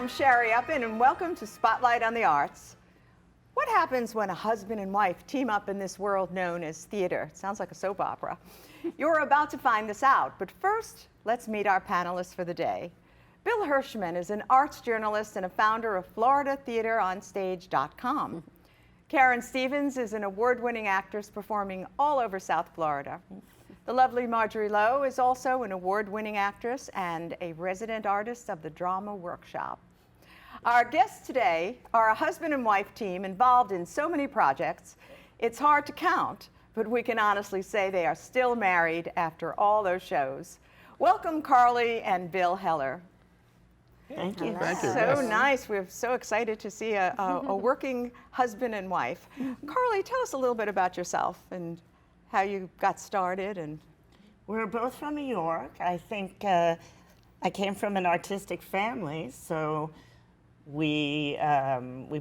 I'm Sherry Uppin, and welcome to Spotlight on the Arts. What happens when a husband and wife team up in this world known as theater? It sounds like a soap opera. You're about to find this out, but first, let's meet our panelists for the day. Bill Hirschman is an arts journalist and a founder of FloridaTheaterOnStage.com. Karen Stevens is an award-winning actress performing all over South Florida. The lovely Marjorie Lowe is also an award-winning actress and a resident artist of the Drama Workshop. Our guests today are a husband and wife team involved in so many projects, it's hard to count, but we can honestly say they are still married after all those shows. Welcome, Carly and Bill Heller. Thank you. Thank you. So Yes. nice. We're so excited to see a working husband and wife. Carly, tell us a little bit about yourself and how you got started. And We're both from New York. I think I came from an artistic family, so we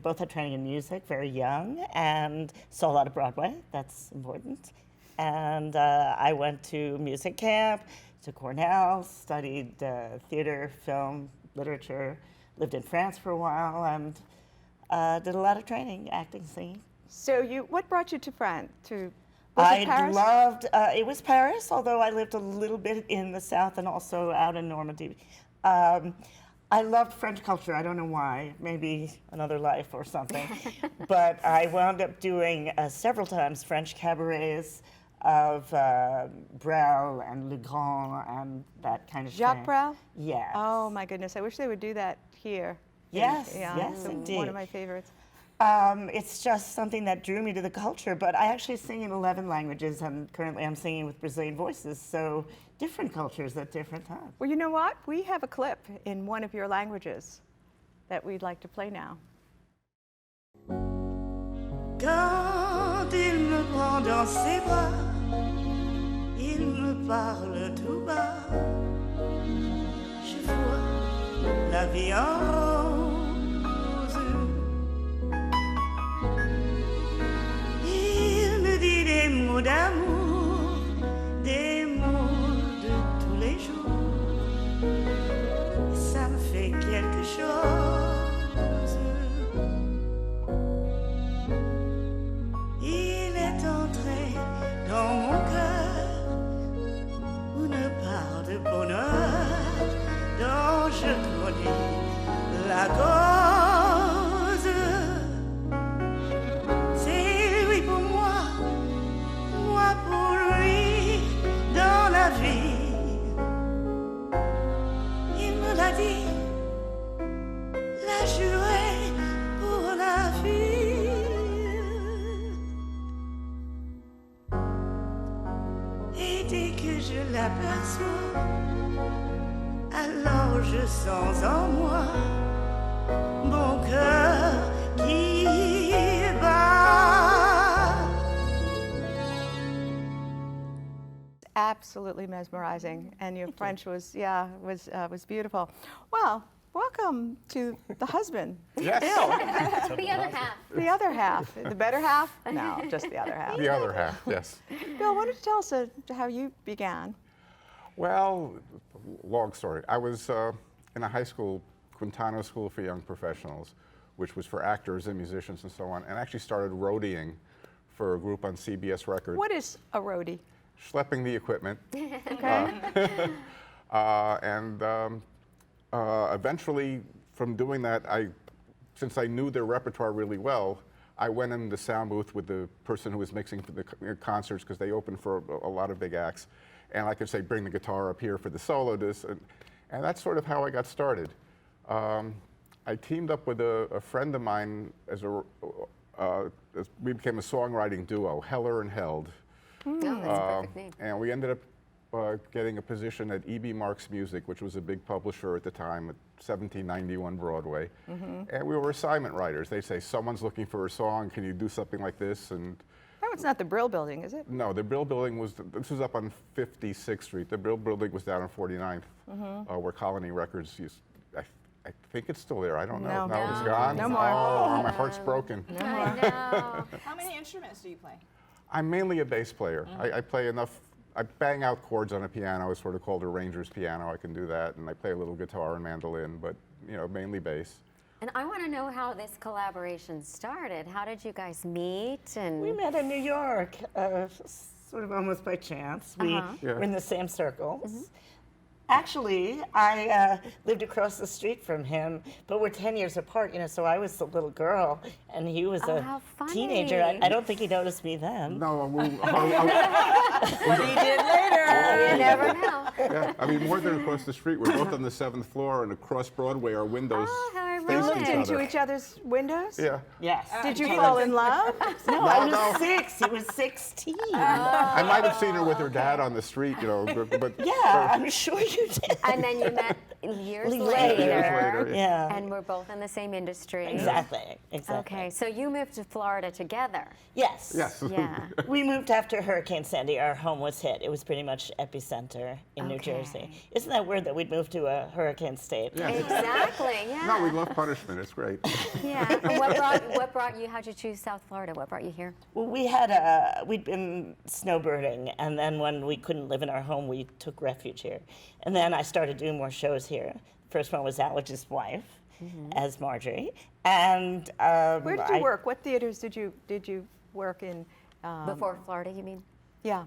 both had training in music very young and saw a lot of Broadway. That's important. And I went to music camp, to Cornell, studied theater, film, literature, lived in France for a while, and did a lot of training, acting, singing. so what brought you to France? Was it Paris? Loved, it was Paris, although I lived a little bit in the South and also out in Normandy. I loved French culture. I don't know why, maybe another life or something. But I wound up doing several times French cabarets of Brel and Le Grand and that kind of Jacques thing. Brel? Yes. Oh my goodness, I wish they would do that here. Yes, Yeah, yes, it's indeed. one of my favorites. It's just something that drew me to the culture, but I actually sing in 11 languages, and currently I'm singing with Brazilian voices, so different cultures at different times. Well, you know what? We have a clip in one of your languages that we'd like to play now. Quand il me prend dans ses bras, il me parle tout bas. Je vois la vie en rose. Il me dit des mots d'amour, des mots de tous les jours. Ça me fait quelque chose. Il est entré dans mon cœur une part de bonheur dont je connais la cause. C'est lui pour moi, moi pour lui dans la vie. Il me l'a dit, l'a juré pour la vie. Et dès que je l'aperçois, alors je sens en moi mon cœur qui bat. Absolutely mesmerizing, and your French was beautiful. Well, welcome to the husband, Yes. Bill. The other half. The other half, the better half? No, just the other half. The other half, yes. Bill, why don't you tell us how you began? Well, long story. I was in a high school, Quintano School for Young Professionals, which was for actors and musicians and so on, and actually started roadieing for a group on CBS Records. What is a roadie? Schlepping the equipment. Okay. Eventually, from doing that, since I knew their repertoire really well, I went in the sound booth with the person who was mixing for the concerts, because they opened for a lot of big acts. And I could say, bring the guitar up here for the solo disc. And that's sort of how I got started. I teamed up with a friend of mine we became a songwriting duo, Heller and Held. Oh, that's a perfect name. And we ended up getting a position at E.B. Marks Music, which was a big publisher at the time at 1791 Broadway. And we were assignment writers. They say, someone's looking for a song, can you do something like this? And Oh, it's not the Brill Building, is it? no, the Brill Building this was up on 56th Street. The Brill Building was down on 49th, where Colony Records used. I think it's still there. I don't know. No. No, it's gone. No more. Oh, my heart's broken. I know. How many instruments do you play? I'm mainly a bass player. I play enough. I bang out chords on a piano. It's sort of called a ranger's piano. I can do that, and I play a little guitar and mandolin, but mainly bass. And I want to know how this collaboration started. How did you guys meet? And We met in New York, sort of almost by chance. We were in the same circles. Actually, I lived across the street from him, but we're 10 years apart, so I was a little girl, and he was how a teenager. funny. I don't think he noticed me then. No, But he did later. you never know. yeah, I mean, more than across the street. We're both on the 7th floor, and across Broadway, our windows Oh, how face Looked each into other. each other's windows? Yeah. Yes. Did you fall in love? No, I was 6. He was 16. I might have seen her with her dad on the street, but Yeah, I'm sure you did. And then you met years Later. later. Years later, Yeah. And we're both in the same industry. Exactly. Okay, so you moved to Florida together. Yes. yes. Yeah. We moved after Hurricane Sandy. Our home was hit. It was pretty much epicenter in New Okay. Jersey. Isn't that weird that we'd moved to a hurricane state? Exactly, yeah. No, we love punishment. It's great. Yeah. And what brought you, how'd you choose South Florida? What brought you here? Well, we'd been snowbirding, and then when we couldn't live in our home, we took refuge here. And then I started doing more shows here. First one was Alex's wife as Marjorie, and Where did you work? What theaters did you work in? Before Florida, you mean? Yeah.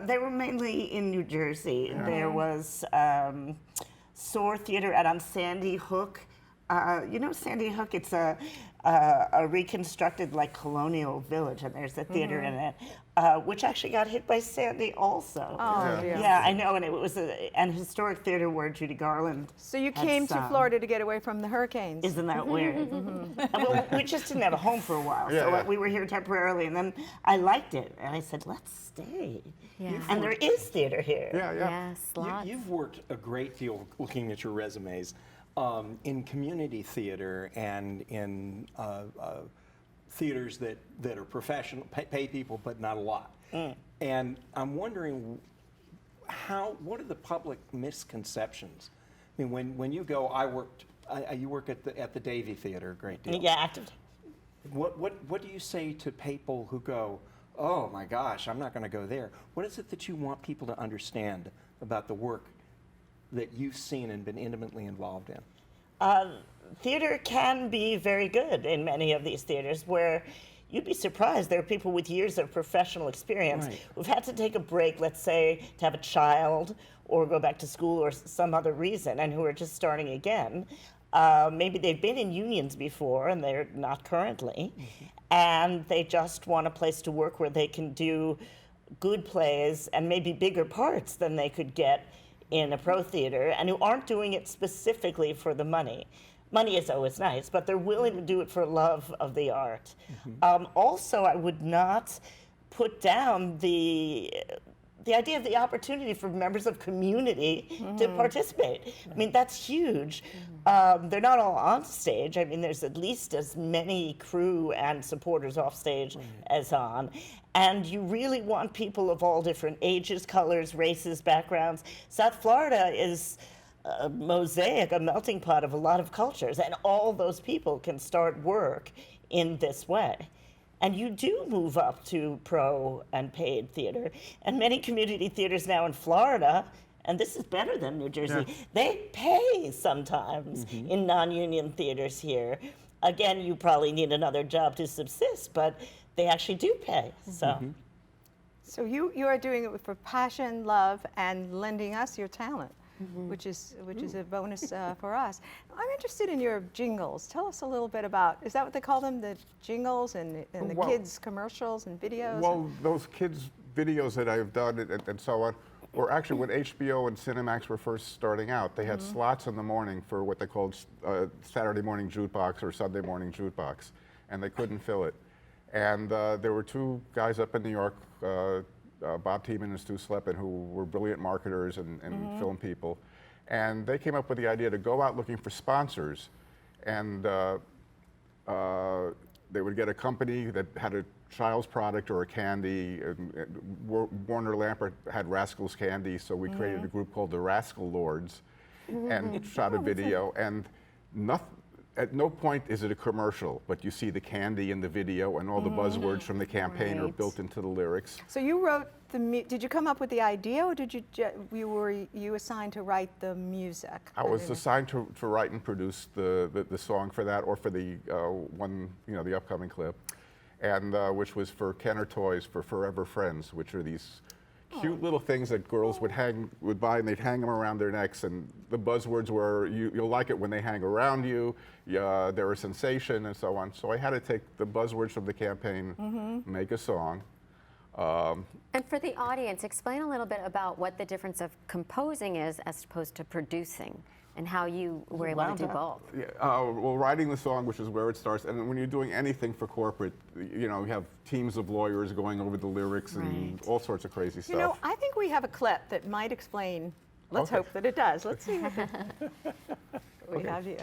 They were mainly in New Jersey. There was Soar Theater out on Sandy Hook. You know Sandy Hook? It's a reconstructed like colonial village, and there's a theater in it, which actually got hit by Sandy also. Oh, dear. Yeah, I know, and it was an historic theater where Judy Garland. So you had came to sung. Florida to get away from the hurricanes. Isn't that weird? And we just didn't have a home for a while, Yeah, so yeah. we were here temporarily, and then I liked it, and I said, let's stay. Yeah. And there is theater here. Yeah, yeah. Yes, lots. You've worked a great deal, looking at your resumes, in community theater and in theaters that are professional, pay people, but not a lot. And I'm wondering, what are the public misconceptions? I mean, when you go, you work at the Davie Theater a great deal. Yeah, active. What do you say to people who go, oh my gosh, I'm not going to go there? What is it that you want people to understand about the work that you've seen and been intimately involved in? Theater can be very good in many of these theaters where you'd be surprised. There are people with years of professional experience Right. who've had to take a break, let's say, to have a child or go back to school or some other reason, and who are just starting again. Maybe they've been in unions before and they're not currently, and they just want a place to work where they can do good plays and maybe bigger parts than they could get in a pro theater, and who aren't doing it specifically for the money. Money is always nice, but they're willing to do it for love of the art. Also, I would not put down the idea of the opportunity for members of community to participate. I mean, that's huge. They're not all on stage. I mean, there's at least as many crew and supporters off stage as on. And you really want people of all different ages, colors, races, backgrounds. South Florida is a mosaic, a melting pot of a lot of cultures, and all those people can start work in this way. And you do move up to pro and paid theater. And many community theaters now in Florida, and this is better than New Jersey, they pay sometimes in non-union theaters here. Again, you probably need another job to subsist, but they actually do pay. So you are doing it for passion, love, and lending us your talent, which is a bonus for us. I'm interested in your jingles. Tell us a little bit about, is that what they call them, the jingles and the Well- kids' commercials and videos? Well, those kids' videos that I've done and so on were actually when HBO and Cinemax were first starting out. They had slots in the morning for what they called Saturday morning jukebox or Sunday morning jukebox, and they couldn't fill it. And there were two guys up in New York, Bob Tiemann and Stu Sleppen, who were brilliant marketers and film people. And they came up with the idea to go out looking for sponsors. And they would get a company that had a child's product or a candy. Warner Lampert had Rascals Candy, so we created a group called the Rascal Lords and shot a video. And at no point is it a commercial, but you see the candy in the video and all the buzzwords from the campaign are built into the lyrics. So you wrote did you come up with the idea, or did were you assigned to write the music? I was assigned to write and produce the song for that, or for the one, the upcoming clip, and which was for Kenner Toys for Forever Friends, which are these cute little things that girls would buy, and they'd hang them around their necks. And the buzzwords were, you'll like it when they hang around you, they're a sensation, and so on. So I had to take the buzzwords from the campaign, make a song. And for the audience, explain a little bit about what the difference of composing is as opposed to producing, and how you were able to do both. Yeah, well, writing the song, which is where it starts, and when you're doing anything for corporate, you have teams of lawyers going over the lyrics and all sorts of crazy stuff. I think we have a clip that might explain. Let's hope that it does. Let's see what we have here.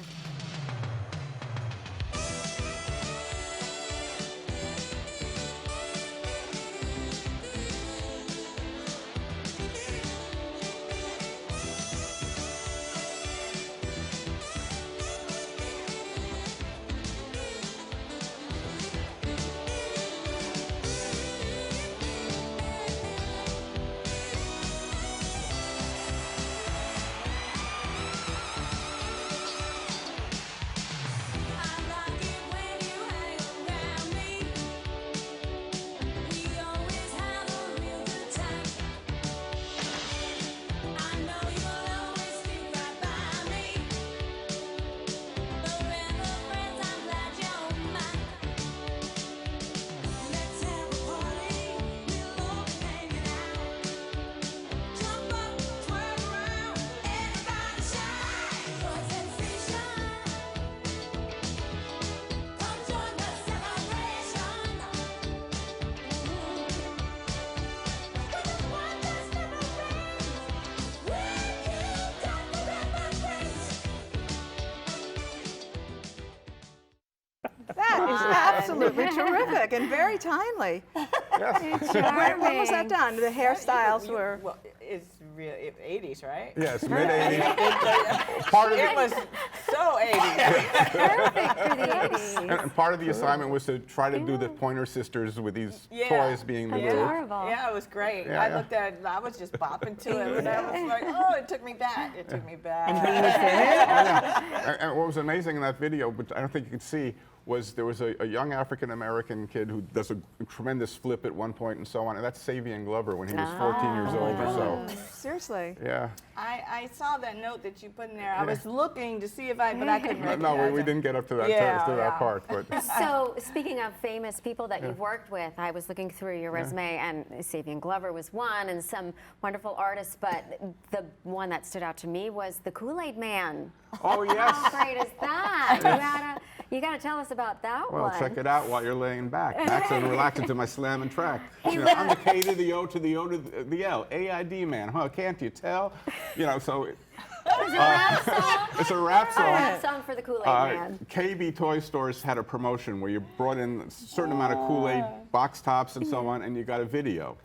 That is absolutely terrific and very timely. Yes. When was that done? The hairstyles were. Well, it's real 80s, right? Yeah, it's mid-80s. Part of It was so 80s. Perfect for the 80s. and part of the assignment was to try to do the Pointer Sisters with these toys being the glue. Adorable. Yeah, it was great. Yeah, I yeah. looked at it, I was just bopping to it, and I was like, oh, it took me back. It took me back. And what was amazing in that video, which I don't think you could see, was there was a young African-American kid who does a tremendous flip at one point and so on, and that's Savian Glover when he was 14 years old or so. Seriously. Yeah. I saw that note that you put in there. I was looking to see but I couldn't recognize No, we it. didn't get up to that, Yeah. part. But So, speaking of famous people that you've worked with, I was looking through your resume, and Savian Glover was one, and some wonderful artists, but the one that stood out to me was the Kool-Aid Man. oh yes. How great is that? You gotta tell us about that Well, one. check it out while you're laying back. Max and relaxing to my slam and track. I'm the K to the O to the O to the L. AID man, huh? Can't you tell? So it's a rap song. Rap song for the Kool-Aid Man. KB Toy Stores had a promotion where you brought in a certain amount of Kool-Aid box tops and so on, and you got a video.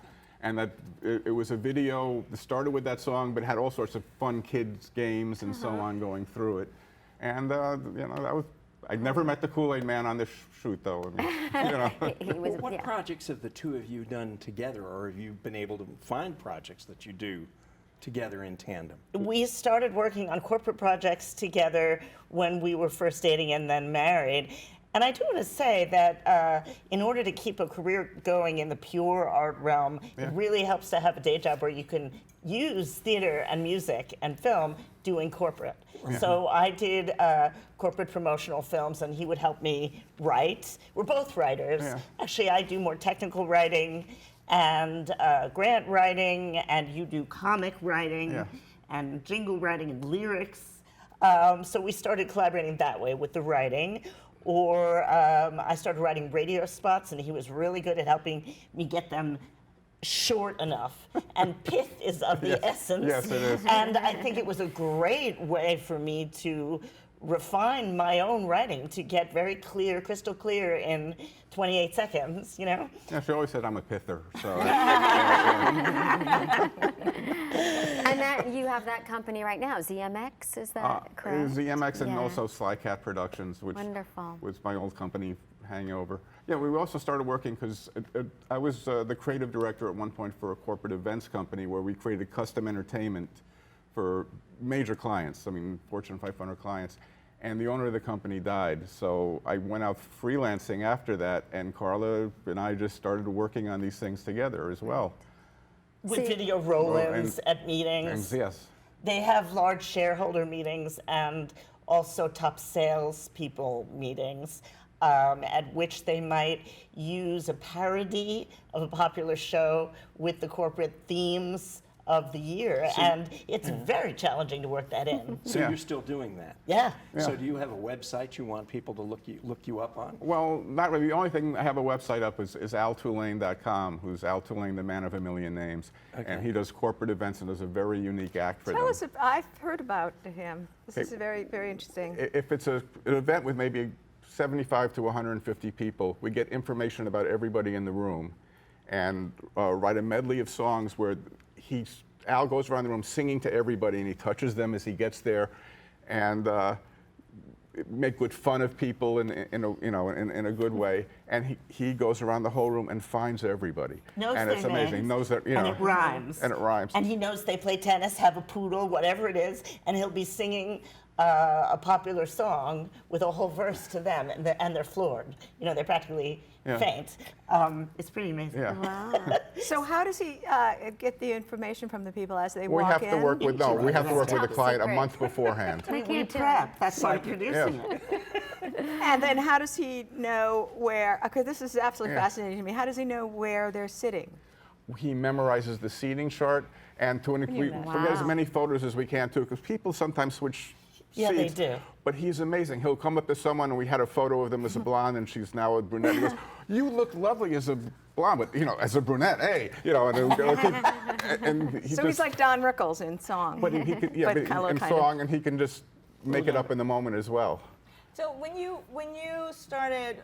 And that it was a video that started with that song, but had all sorts of fun kids games and so on going through it. And that was. I'd never met the Kool-Aid Man on this shoot, though. He was, What yeah. projects have the two of you done together, or have you been able to find projects that you do together in tandem? We started working on corporate projects together when we were first dating and then married. And I do want to say that in order to keep a career going in the pure art realm, it really helps to have a day job where you can use theater and music and film doing corporate. So I did corporate promotional films, and he would help me write. We're both writers. Actually, I do more technical writing and grant writing, and you do comic writing and jingle writing and lyrics. So we started collaborating that way with the writing. Or I started writing radio spots, and he was really good at helping me get them short enough. And pith is of the essence. Yes, it is. And I think it was a great way for me to refine my own writing to get very clear, crystal clear in 28 seconds, you know? Yeah, she always said I'm a pither, so. And that you have that company right now, ZMX, is that correct? ZMX and Yeah. also Slycat Productions, which Wonderful. was my old company hangover. Yeah, we also started working because I was the creative director at one point for a corporate events company where we created custom entertainment for major clients, I mean, Fortune 500 clients. And the owner of the company died, so I went out freelancing after that, and Carla and I just started working on these things together as well. With video roll-ins and- at meetings. And yes. They have large shareholder meetings and also top salespeople meetings, at which they might use a parody of a popular show with the corporate themes of the year, and it's very challenging to work that in. So Yeah. you're still doing that? Yeah. So do you have a website you want people to look you up on? Well, not really. The only thing I have a website up is altulane.com, who's Al Tulane, the man of a million names. And he does corporate events and does a very unique act for Tell them. us, I've heard about him. This is Okay. very, very interesting. If it's an event with maybe 75 to 150 people, we get information about everybody in the room and write a medley of songs where Al goes around the room singing to everybody, and he touches them as he gets there, and make good fun of people in a good way. And he goes around the whole room and finds everybody. Knows and their it's amazing. names, Knows that, and it rhymes. And it rhymes. And he knows they play tennis, have a poodle, whatever it is, and he'll be singing a popular song with a whole verse to them, and they're floored. You know, they're practically faint. It's pretty amazing. Yeah. Wow. So how does he get the information from the people as they We walk have in? to work with we have to work with the Top client a secret. month beforehand. I We can't do prep. That's why producing Yeah. it. And then how does he know where, because this is absolutely Yeah. fascinating to me, how does he know where they're sitting? He memorizes the seating chart, and we get as many photos as we can too, because people sometimes switch Yeah, they seats. do. But he's amazing. He'll come up to someone, and we had a photo of them as a blonde, and she's now a brunette. He goes, "You look lovely as a blonde, but as a brunette, hey, and he'll keep, and he So just, he's like Don Rickles in song. but he could, but but color in kind of. song, and he can just make it up in the moment as well. So when you started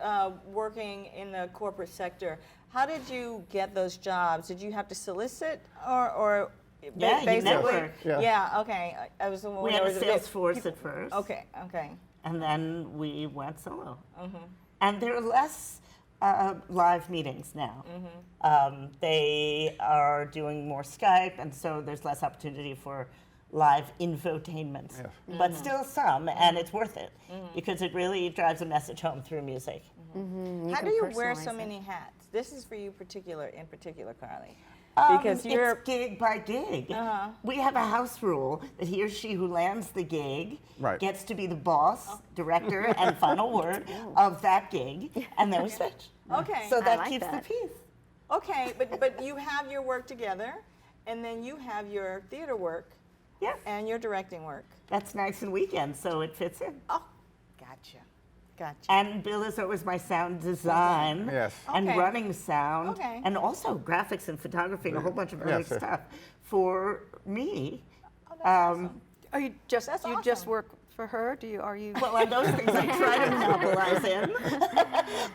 working in the corporate sector, how did you get those jobs? Did you have to solicit or Yeah, you basically? network. Yeah. Okay. I was the one. We there had a was sales bit- force at first. Okay. Okay. And then we went solo. And there are less live meetings now. They are doing more Skype, and so there's less opportunity for live infotainment. Yes. But still some, and it's worth it because it really drives a message home through music. How can do you wear personalize so it. many hats? This is for you in particular, Carly. Because it's gig by gig. We have a house rule that he or she who lands the gig Right. gets to be the boss, director, and final word of that gig, and then we switch. Okay. So that like keeps that. the peace. Okay, but you have your work together, and then you have your theater work Yeah, and your directing work. that's nights and weekends, so it fits in. Oh, gotcha. And Bill is always my sound design Yes. and Okay. running sound, Okay. and also graphics and photography and a whole bunch of other Yes, sir. stuff for me. Are you just That's you just awesome. work for her? Are you? Well, on those things I try to monopolize in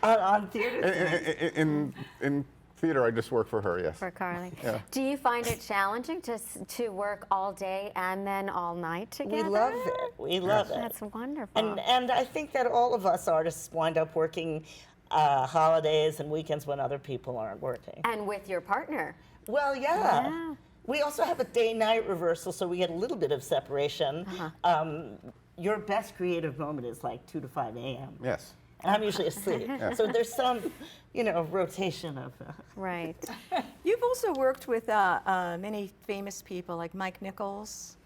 on theater. In theater, I just work for her. Yes. For Carly. Yeah. Do you find it challenging to work all day and then all night together? We love it. We love it. That's wonderful. And I think that all of us artists wind up working holidays and weekends when other people aren't working. And with your partner. Well, yeah. We also have a day-night reversal, so we get a little bit of separation. Your best creative moment is like 2 to 5 a.m. Yes. And I'm usually asleep. So there's some, rotation of. Right. You've also worked with many famous people like Mike Nichols.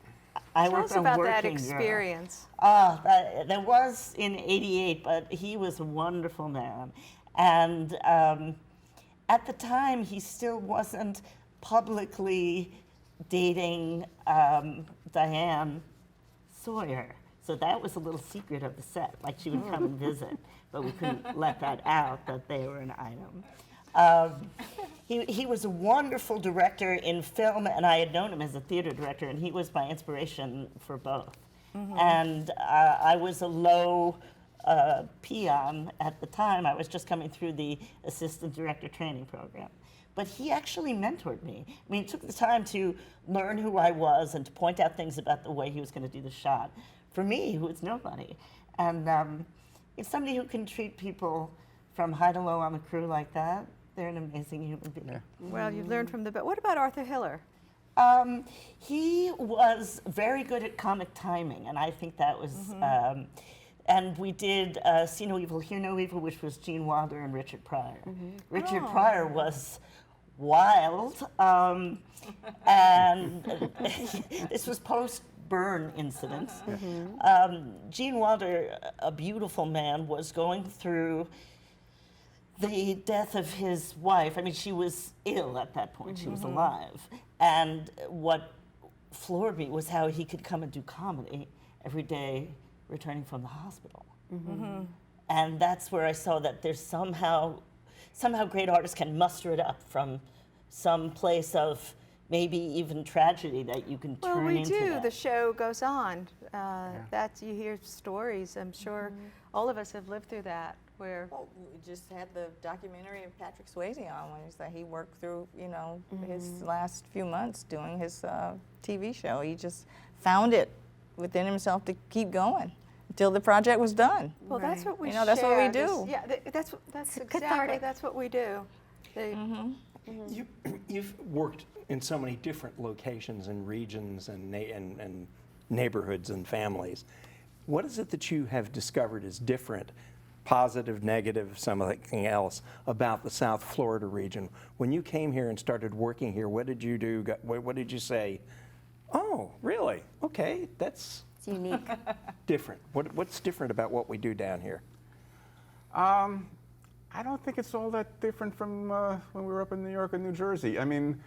I Tell worked us on about that Working Girl. experience. That was in '88, but he was a wonderful man. And at the time, he still wasn't publicly dating Diane Sawyer. So that was a little secret of the set. Like, she would come and visit, but we couldn't let that out, that they were an item. He was a wonderful director in film, and I had known him as a theater director, and he was my inspiration for both. And I was a low peon at the time. I was just coming through the assistant director training program. But he actually mentored me. I mean, he took the time to learn who I was and to point out things about the way he was going to do the shot. For me, who was nobody. And it's somebody who can treat people from high to low on the crew like that. They're an amazing human being. Yeah. Well, you've learned from the best. What about Arthur Hiller? He was very good at comic timing, and I think that was. And we did See No Evil, Hear No Evil, which was Gene Wilder and Richard Pryor. Richard Pryor was wild, and this was post-burn incidents. Gene Wilder, a beautiful man, was going through the death of his wife. I mean, she was ill at that point. She was alive. And what floored me was how he could come and do comedy every day returning from the hospital. And that's where I saw that there's somehow great artists can muster it up from some place of maybe even tragedy that you can Well, turn we into do. that. The show goes on. That's, you hear stories. I'm sure all of us have lived through that. Where Well, we just had the documentary of Patrick Swayze on when he said he worked through, his last few months doing his TV show. He just found it within himself to keep going until the project was done. well, that's what we. That's what we share. do. Yeah, that's exactly cathartic. that's what we do. They- You've worked in so many different locations and regions and neighborhoods and families. What is it that you have discovered is different, positive, negative, something else, about the South Florida region? When you came here and started working here, what did you do? What did you say? Oh, really? Okay, that's It's unique. different. What's different about what we do down here? I don't think it's all that different from when we were up in New York and New Jersey. I mean,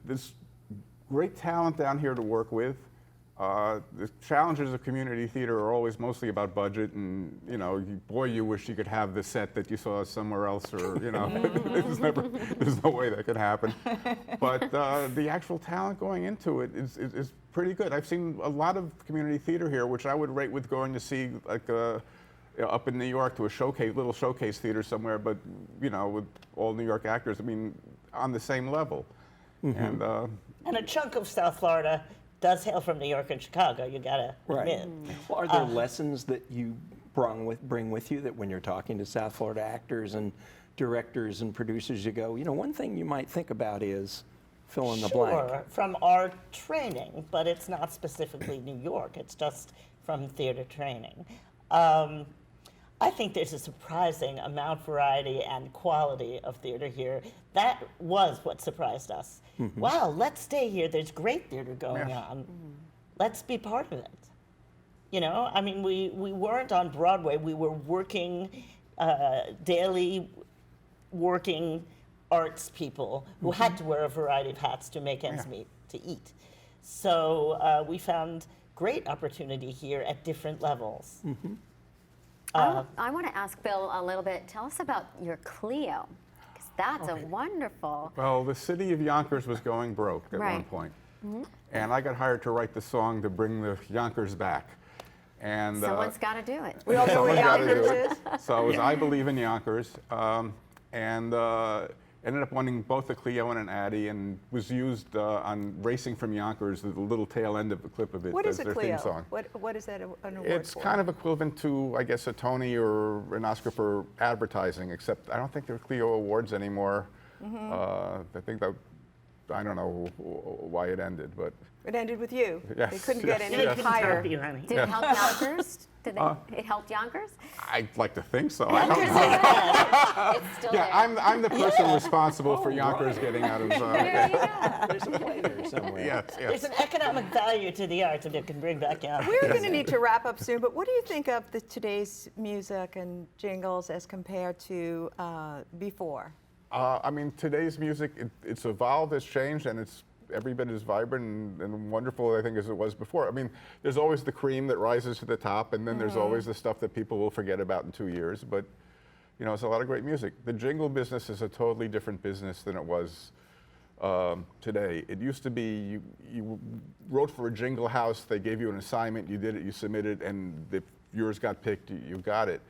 there's great talent down here to work with. The challenges of community theater are always mostly about budget, and you wish you could have the set that you saw somewhere else, or there's no way that could happen. But the actual talent going into it is pretty good. I've seen a lot of community theater here, which I would rate with going to see like up in New York to a little showcase theater somewhere, but with all New York actors. I mean, on the same level, and a chunk of South Florida does hail from New York and Chicago, you gotta admit. Well, are there lessons that you bring with you that when you're talking to South Florida actors and directors and producers, you go, one thing you might think about is fill in the blank? Sure, from our training, but it's not specifically New York, it's just from theater training. I think there's a surprising amount, variety, and quality of theater here. That was what surprised us. Wow, let's stay here. There's great theater going on. Let's be part of it. I mean, we weren't on Broadway. We were working, daily working arts people who had to wear a variety of hats to make ends meet, to eat. So we found great opportunity here at different levels. I want to ask Bill a little bit. Tell us about your Clio, because that's a wonderful. Well, the city of Yonkers was going broke at one Right. point. And I got hired to write the song to bring the Yonkers back. And Someone's got to do it. We all know what someone got to do Yonkers it. is. So it was I Believe in Yonkers, and ended up winning both a Clio and an Addy, and was used on Racing from Yonkers, the little tail end of the clip of it. What is as a their theme Clio? song. What is that an award It's for? kind of equivalent to, I guess, a Tony or an Oscar for advertising, except I don't think there are Clio awards anymore. I think that, I don't know why it ended, but It ended with you. Yes, They couldn't yes, get yes. any They couldn't higher. Help you, honey. Did it help Yonkers? It helped Yonkers? I'd like to think so. I don't Yonkers know. is dead. It's still Yeah, there. I'm the person responsible for Yonkers getting out of. There you go. There's a play there somewhere. Yes, There's yes. an economic value to the arts, and it can bring back out. We're going to need to wrap up soon, but what do you think of today's music and jingles as compared to before? I mean, today's music, it's evolved, it's changed, and it's every bit as vibrant and wonderful, I think, as it was before. I mean, there's always the cream that rises to the top, and then there's always the stuff that people will forget about in 2 years. But, it's a lot of great music. The jingle business is a totally different business than it was today. It used to be you wrote for a jingle house, they gave you an assignment, you did it, you submitted, and if yours got picked, you got it.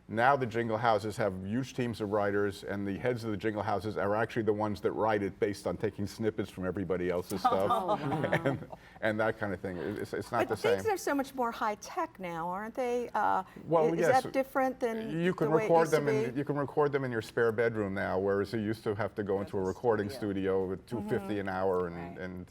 Now the jingle houses have huge teams of writers, and the heads of the jingle houses are actually the ones that write it based on taking snippets from everybody else's stuff and that kind of thing. It's not the But same. things are so much more high tech now, aren't they? Well, is yes. that different than You can the way record it used them to in be? you can record them in your spare bedroom now, whereas you used to have to go into a recording studio with $250 an hour and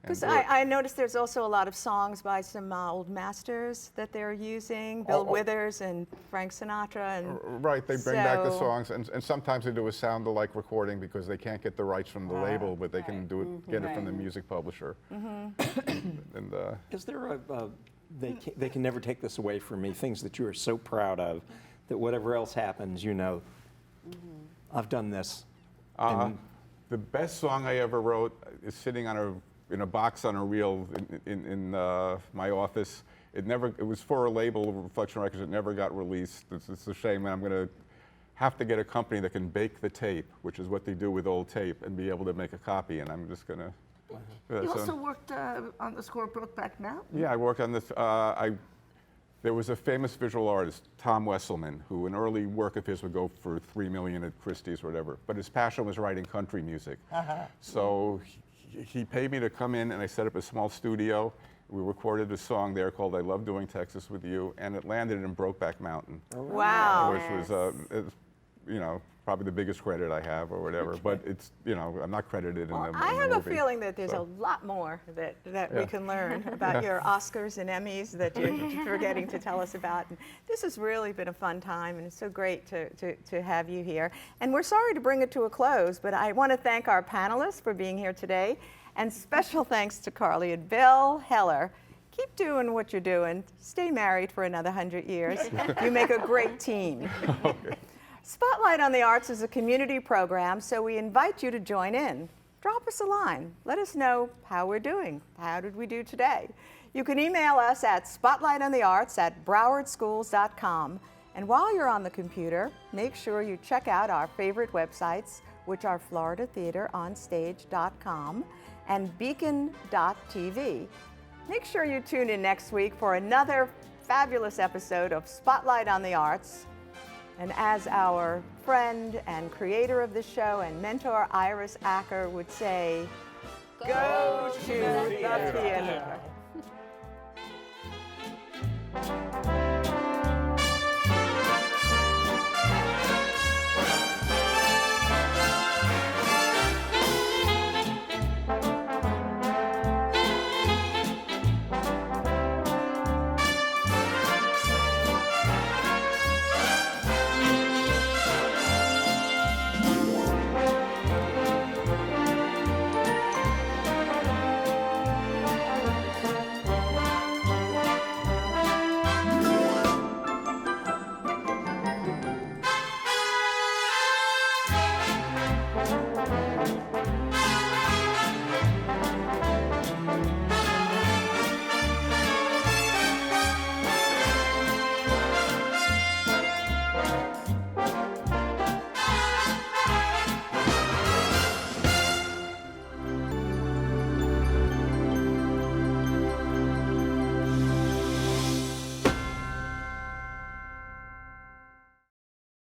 Because do it. I noticed there's also a lot of songs by some old masters that they're using, Bill Withers and Frank Sinatra. And Right, they bring back the so- songs, and sometimes they do a sound-alike recording because they can't get the rights from the label, but they can do it, get it from the music publisher. And Is there they can never take this away from me, things that you are so proud of, that whatever else happens, you know, I've done this. And the best song I ever wrote is sitting in a box on a reel in my office. It was for a label, Reflection Records. It never got released. It's a shame, and I'm going to have to get a company that can bake the tape, which is what they do with old tape, and be able to make a copy. And I'm just going to. You also worked on the score Brokeback Mountain. Yeah, I worked on this. There was a famous visual artist, Tom Wesselman, who an early work of his would go for $3 million at Christie's or whatever. But his passion was writing country music. So he paid me to come in, and I set up a small studio. We recorded a song there called "I Love Doing Texas with You," and it landed in Brokeback Mountain, wow. which was, probably the biggest credit I have or whatever. But it's, I'm not credited in the I have a movie. feeling that there's So- a lot more that we Yeah. can learn about your Oscars and Emmys that you're forgetting to tell us about. And this has really been a fun time, and it's so great to have you here. And we're sorry to bring it to a close, but I want to thank our panelists for being here today. And special thanks to Carla Bill Heller. Keep doing what you're doing. Stay married for another 100 years. You make a great team. Spotlight on the Arts is a community program, so we invite you to join in. Drop us a line. Let us know how we're doing. How did we do today? You can email us at spotlightonthearts@browardschools.com. And while you're on the computer, make sure you check out our favorite websites, which are floridatheateronstage.com and beacon.tv. Make sure you tune in next week for another fabulous episode of Spotlight on the Arts. And as our friend and creator of the show and mentor Iris Acker would say, go to the theater.